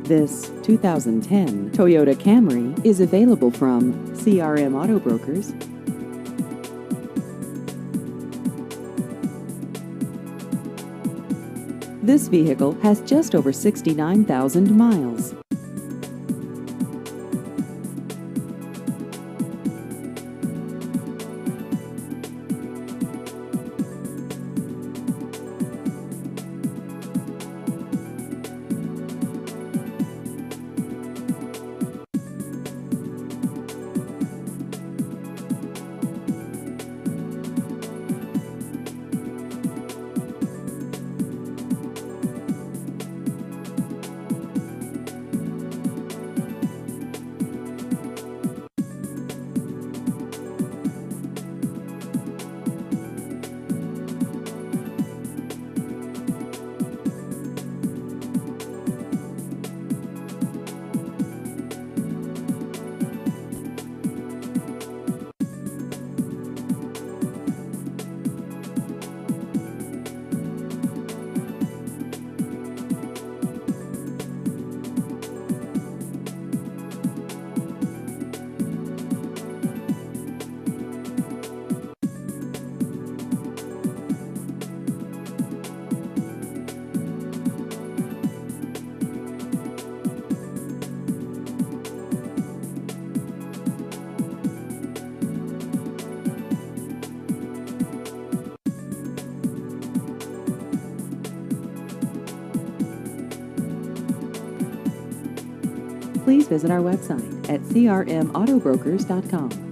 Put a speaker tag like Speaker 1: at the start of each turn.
Speaker 1: This 2010 Toyota Camry is available from CRM Auto Brokers. This vehicle has just over 69,000 miles. Please visit our website at crmautobrokers.com.